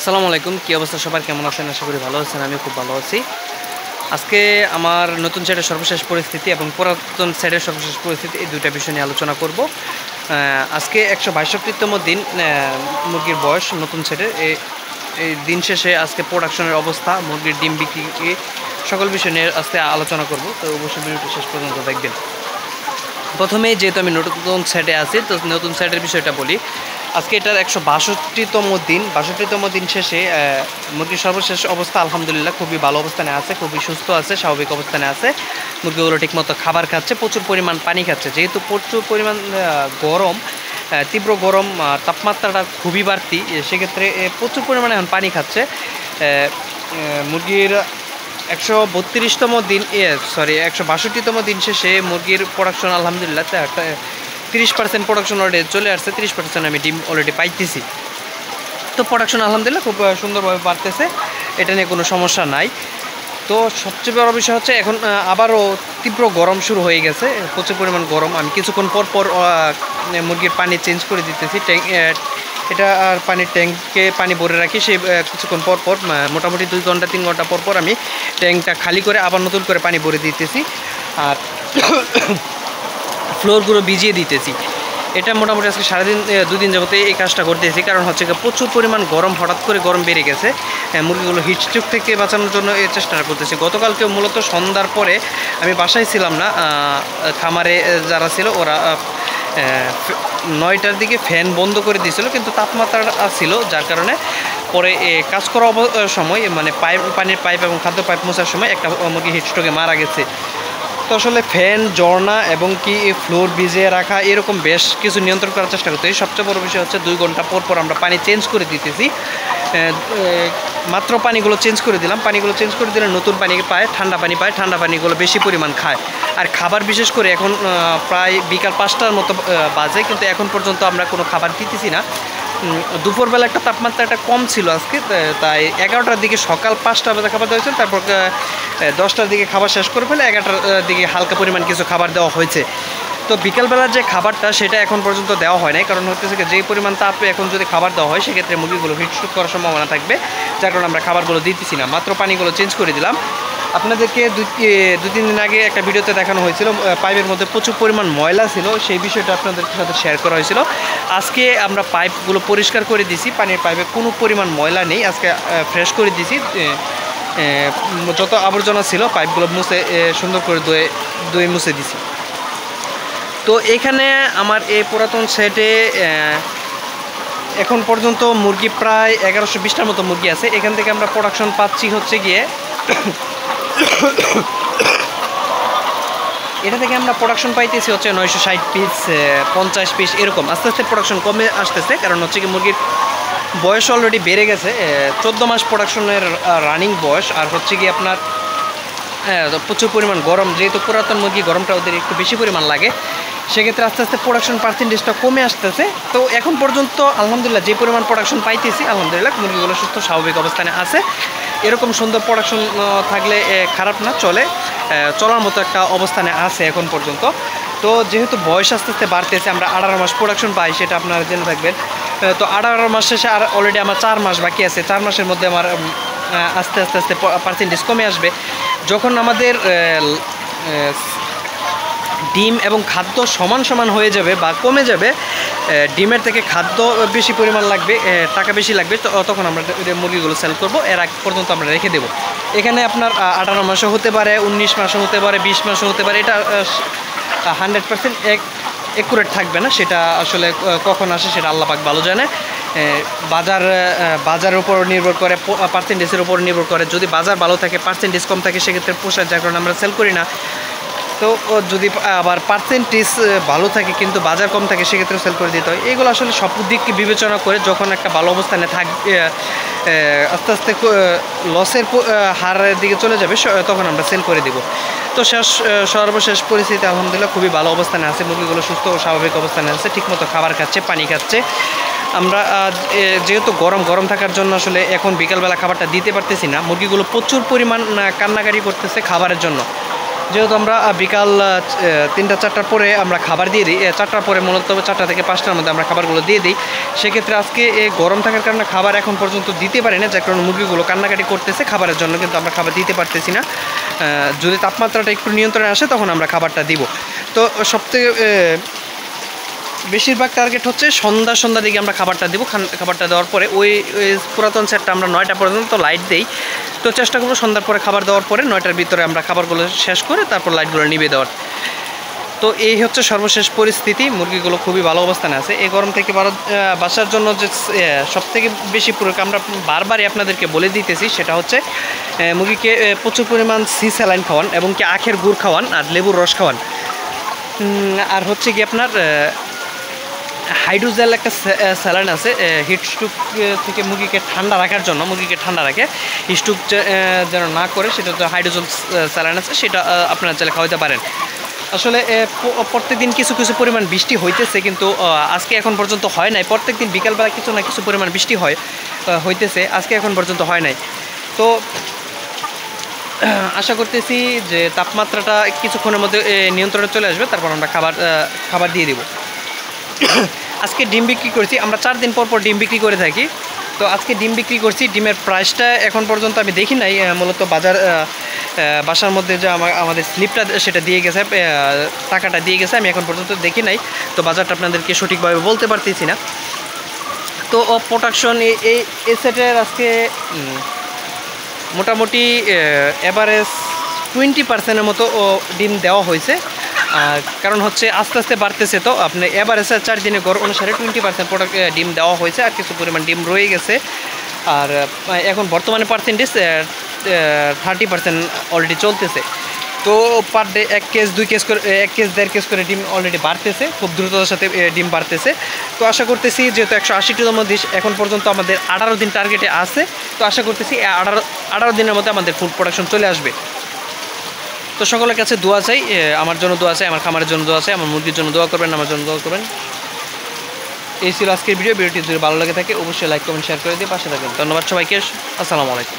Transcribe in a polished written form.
আসসালামু আলাইকুম, কি অবস্থা সবার, কেমন আছেন? আশা করি ভালো আছেন। আমি খুব ভালো আছি। আজকে আমার নতুন সেটের সর্বশেষ পরিস্থিতি এবং পুরাতন সেটের সর্বশেষ পরিস্থিতি, এই দুইটা বিষয় নিয়ে আলোচনা করব। আজকে 162তম দিন মুরগির বয়স নতুন সেটের। এই দিন শেষে আজকে প্রোডাকশনের অবস্থা, মুরগির ডিম বিক্রি, সকল বিষয় নিয়ে আজকে আলোচনা করব। তো অবশ্যই ভিডিওটি শেষ পর্যন্ত দেখবেন। প্রথমে যেহেতু আমি নতুন সেটে আছি, তো নতুন সেটের বিষয়টা বলি। আজকে এটার 162তম দিন। 62তম দিন শেষে মুরগির সর্বশেষ অবস্থা আলহামদুলিল্লাহ খুবই ভালো অবস্থানে আছে, খুবই সুস্থ আছে, স্বাভাবিক অবস্থানে আছে। মুরগিগুলো ঠিকমতো খাবার খাচ্ছে, প্রচুর পরিমাণ পানি খাচ্ছে। যেহেতু প্রচুর পরিমাণ গরম, তীব্র গরম, তাপমাত্রাটা খুবই বাড়তি, সেক্ষেত্রে প্রচুর পরিমাণে এখন পানি খাচ্ছে মুরগির। 132তম দিন 162তম দিন শেষে মুরগির প্রোডাকশন আলহামদুলিল্লাহ 30% প্রোডাকশন অলরেডি চলে আসছে। 30% আমি ডিম অলরেডি পাইতেছি। তো প্রোডাকশন আলহামদুলিল্লাহ খুব সুন্দরভাবে বাড়তেছে, এটা নিয়ে কোনো সমস্যা নাই। তো সবচেয়ে বড় বিষয় হচ্ছে এখন আবারও তীব্র গরম শুরু হয়ে গেছে, প্রচুর পরিমাণ গরম। আমি কিছুক্ষণ পর পর মুরগির পানি চেঞ্জ করে দিতেছি। এটা আর পানির ট্যাঙ্কে পানি ভরে রাখি, সেই কিছুক্ষণ পর পর মোটামুটি 2 ঘন্টা 3 ঘন্টা পর পর আমি ট্যাঙ্কটা খালি করে আবার নতুন করে পানি ভরে দিতেছি আর ফ্লোরগুলো ভিজিয়ে দিতেছি। এটা মোটামুটি আজকে সারাদিন 2 দিন যাবতে এই কাজটা করতেছি। কারণ হচ্ছে প্রচুর পরিমাণ গরম, হঠাৎ করে গরম বেড়ে গেছে। মুরগিগুলো হিটস্ট্রোক থেকে বাঁচানোর জন্য এই চেষ্টাটা করতেছি। গতকালকে মূলত সন্ধ্যার পরে আমি বাসায় ছিলাম না, খামারে যারা ছিল ওরা 9টার দিকে ফ্যান বন্ধ করে দিয়েছিল, কিন্তু তাপমাত্রা ছিল, যার কারণে পরে কাজ করা সময় মানে পানির পাইপ এবং খাদ্য পাইপ মোছার সময় একটা মুরগি হিটস্ট্রোকে মারা গেছে। তো আসলে ফ্যান, ঝর্না এবং কি ফ্লোর ভিজিয়ে রাখা, এরকম বেশ কিছু নিয়ন্ত্রণ করার চেষ্টা করতেছি। সবচেয়ে বড় বিষয় হচ্ছে 2 ঘন্টা পর পর আমরা পানি চেঞ্জ করে দিতেছি। মাত্র পানিগুলো চেঞ্জ করে দিলাম। পানিগুলো চেঞ্জ করে দিলে নতুন পানি পায়, ঠান্ডা পানি পায়, ঠান্ডা পানিগুলো বেশি পরিমাণ খায়। আর খাবার বিশেষ করে এখন প্রায় বিকাল 5টার মতো বাজে, কিন্তু এখন পর্যন্ত আমরা কোনো খাবার দিতেছি না। দুপুরবেলা একটা তাপমাত্রাটা কম ছিল আজকে, তাই 11টার দিকে, সকাল 5টা বাজে খাবার দেওয়া হয়েছে। তারপর 10টার দিকে খাবার শেষ করে ফেলে 11টার দিকে হালকা পরিমাণ কিছু খাবার দেওয়া হয়েছে। তো বিকালবেলার যে খাবারটা সেটা এখন পর্যন্ত দেওয়া হয় নাই, কারণ হচ্ছে যেই পরিমাণ তাপে এখন যদি খাবার দেওয়া হয় সেক্ষেত্রে মুরগিগুলো হিটস্ট্রোক করার সম্ভাবনা থাকবে, যার কারণে আমরা খাবারগুলো দিতেছি না। মাত্র পানিগুলো চেঞ্জ করে দিলাম। আপনাদেরকে 2-3 দিন আগে একটা ভিডিওতে দেখানো হয়েছিল পাইপের মধ্যে প্রচুর পরিমাণ ময়লা ছিল, সেই বিষয়টা আপনাদের সাথে শেয়ার করা হয়েছিল। আজকে আমরা পাইপগুলো পরিষ্কার করে দিছি, পানির পাইপে কোনো পরিমাণ ময়লা নেই। আজকে ফ্রেশ করে দিছি, যত আবর্জনা ছিল পাইপগুলো মুছে সুন্দর করে ধুয়ে মুছে দিছি। তো এখানে আমার এই পুরাতন সেটে এখন পর্যন্ত মুরগি প্রায় 1120টার মতো মুরগি আছে। এখান থেকে আমরা প্রোডাকশন পাচ্ছি হচ্ছে গিয়ে এটা থেকে আমরা প্রোডাকশন পাইতেছি হচ্ছে 960 পিস, 50 পিস, এরকম আস্তে আস্তে প্রোডাকশন কমে আসতেছে। কারণ হচ্ছে কি মুরগির বয়স অলরেডি বেড়ে গেছে, 14 মাস প্রোডাকশনের রানিং বয়স। আর হচ্ছে কি আপনার প্রচুর পরিমাণ গরম, যেহেতু পুরাতন মুরগি গরমটা ওদের একটু বেশি পরিমাণ লাগে, সেক্ষেত্রে আস্তে আস্তে প্রোডাকশন পার্সেন্টেজটা কমে আসতেছে। তো এখন পর্যন্ত আলহামদুলিল্লাহ যে পরিমাণ প্রোডাকশন পাইতেছি, আলহামদুলিল্লাহ মুরগিগুলো সুস্থ স্বাভাবিক অবস্থানে আছে। এরকম সুন্দর প্রোডাকশন থাকলে খারাপ না, চলার মতো একটা অবস্থানে আছে এখন পর্যন্ত। তো যেহেতু বয়স আস্তে আস্তে বাড়তেছে, আমরা 18 মাস প্রোডাকশন পাই, সেটা আপনারা জেনে থাকবেন। তো 18 মাস শেষে আর অলরেডি আমার 4 মাস বাকি আছে। 4 মাসের মধ্যে আমার আস্তে আস্তে আস্তে পার্সেন্টেজ কমে আসবে। যখন আমাদের ডিম এবং খাদ্য সমান সমান হয়ে যাবে বা কমে যাবে, ডিমের থেকে খাদ্য বেশি পরিমাণ লাগবে, টাকা বেশি লাগবে, তখন আমরা মুরগিগুলো সেল করব। এর আগ পর্যন্ত আমরা রেখে দেব। এখানে আপনার 18 মাসও হতে পারে, 19 মাসও হতে পারে, 20 মাসও হতে পারে। এটা 100% একুরেট থাকবে না, সেটা আসলে কখন আসে সেটা আল্লাহ পাক ভালো জানে। বাজারের উপর নির্ভর করে, পার্সেন্টেজের উপর নির্ভর করে। যদি বাজার ভালো থাকে, পার্সেন্টেজ কম থাকে, সেক্ষেত্রে পোষায়, যার কারণে আমরা সেল করি না। তো যদি আবার পার্সেন্টেজ ভালো থাকে কিন্তু বাজার কম থাকে, সেক্ষেত্রে সেল করে দিতে হয়। এইগুলো আসলে সব দিককে বিবেচনা করে যখন একটা ভালো অবস্থানে থাকবে, আস্তে আস্তে লসের হারের দিকে চলে যাবে, তখন আমরা সেল করে দেব। তো সর্বশেষ পরিস্থিতি আলহামদুলিল্লাহ খুবই ভালো অবস্থানে আছে। মুরগিগুলো সুস্থ ও স্বাভাবিক অবস্থানে আছে, ঠিকমতো খাবার খাচ্ছে, পানি খাচ্ছে। আমরা যেহেতু গরম থাকার জন্য আসলে এখন বিকালবেলা খাবারটা দিতে পারতেছি না। মুরগিগুলো প্রচুর পরিমাণ কান্নাকাটি করতেছে খাবারের জন্য। যেহেতু আমরা বিকাল 3টা-4টার পরে আমরা খাবার দিয়ে দিই, 4টার পরে মূলত 4টা থেকে 5টার মধ্যে আমরা খাবারগুলো দিয়ে দিই। সেক্ষেত্রে আজকে গরম থাকার কারণে খাবার এখন পর্যন্ত দিতে পারি না, যার কারণে মুরগিগুলো কান্নাকাটি করতেছে খাবারের জন্য, কিন্তু আমরা খাবার দিতে পারতেছি না। যদি তাপমাত্রাটা একটু নিয়ন্ত্রণে আসে তখন আমরা খাবারটা দিব। তো সবথেকে বেশিরভাগ টার্গেট হচ্ছে সন্ধ্যা দিকে আমরা খাবারটা দেবো। খাবারটা দেওয়ার পরে ওই পুরাতন সেটটা আমরা 9টা পর্যন্ত লাইট দেই। তো চেষ্টা করবো সন্ধ্যার পরে খাবার দেওয়ার পরে 9টার ভিতরে আমরা খাবারগুলো শেষ করে তারপর লাইটগুলো নিভে দেওয়ার। তো এই হচ্ছে সর্বশেষ পরিস্থিতি। মুরগিগুলো খুবই ভালো অবস্থানে আছে। এই গরম থেকে বাঁচার জন্য যে সবথেকে বেশি আমরা বারবারই আপনাদেরকে বলে দিতেছি, সেটা হচ্ছে মুরগিকে প্রচুর পরিমাণ স্যালাইন খাওয়ান এবং কি আখের গুড় খাওয়ান আর লেবুর রস খাওয়ান। আর হচ্ছে কি আপনার হাইড্রোজেল একটা স্যালাইন আছে হিটস্ট্রোক থেকে মুরগিকে ঠান্ডা রাখার জন্য, মুরগিকে ঠান্ডা রাখে হিটস্ট্রোক যেন না করে, সেটা তো হাইড্রোজেল স্যালাইন আছে, সেটা আপনারা চাইলে খাওয়াতে পারেন। আসলে প্রত্যেকদিন কিছু কিছু পরিমাণ বৃষ্টি হইতেছে, কিন্তু আজকে এখন পর্যন্ত হয় নাই। প্রত্যেকদিন বিকালবেলা কিছু না কিছু পরিমাণ বৃষ্টি হইতেছে, আজকে এখন পর্যন্ত হয় নাই। তো আশা করতেছি যে তাপমাত্রাটা কিছুক্ষণের মধ্যে নিয়ন্ত্রণে চলে আসবে, তারপর আমরা খাবার দিয়ে দিব। আজকে ডিম বিক্রি করছি, আমরা 4 দিন পর ডিম বিক্রি করে থাকি। তো আজকে ডিম বিক্রি করছি, ডিমের প্রাইসটা এখন পর্যন্ত আমি দেখি নাই। মূলত বাসার মধ্যে যে আমাদের স্লিপটা সেটা দিয়ে গেছে, টাকাটা দিয়ে গেছে, আমি এখন পর্যন্ত দেখি নাই। তো বাজারটা আপনাদেরকে সঠিকভাবে বলতে পারতেছি না। তো প্রোডাকশন এই সেটের আজকে মোটামুটি এভারেজ 20%-এর মতো ডিম দেওয়া হয়েছে। কারণ হচ্ছে আস্তে আস্তে বাড়তেছে, তো আপনি এভারেজে 4 দিনের গড় অনুসারে 20% প্রোডাক্ট ডিম দেওয়া হয়েছে, আর কিছু পরিমাণ ডিম রয়ে গেছে। আর এখন বর্তমানে পার্সেন্টেজ 30% অলরেডি চলতেছে। তো পার ডে 1 কেজ 2 কেজ করে 1 কেজ 1.5 কেজ করে ডিম অলরেডি বাড়তেছে, খুব দ্রুততার সাথে ডিম বাড়তেছে। তো আশা করতেছি যেহেতু 180তম দিন এখন পর্যন্ত আমাদের 18 দিন টার্গেটে আছে, তো আশা করতেছি 18 দিনের মধ্যে আমাদের ফুড প্রোডাকশন চলে আসবে। তো সকলের কাছে দোয়া চাই, আমার জন্য দোয়া চাই, আমার খামারের জন্য দোয়া চাই, আমার মুরগির জন্য দোয়া করবেন, আমার জন্য দোয়া করবেন। এই ছিল আজকের ভিডিওটি যদি ভালো লাগে থাকে অবশ্যই লাইক কমেন্ট শেয়ার করে দিয়ে পাশে থাকবেন। ধন্যবাদ সবাইকে, আসসালামু আলাইকুম।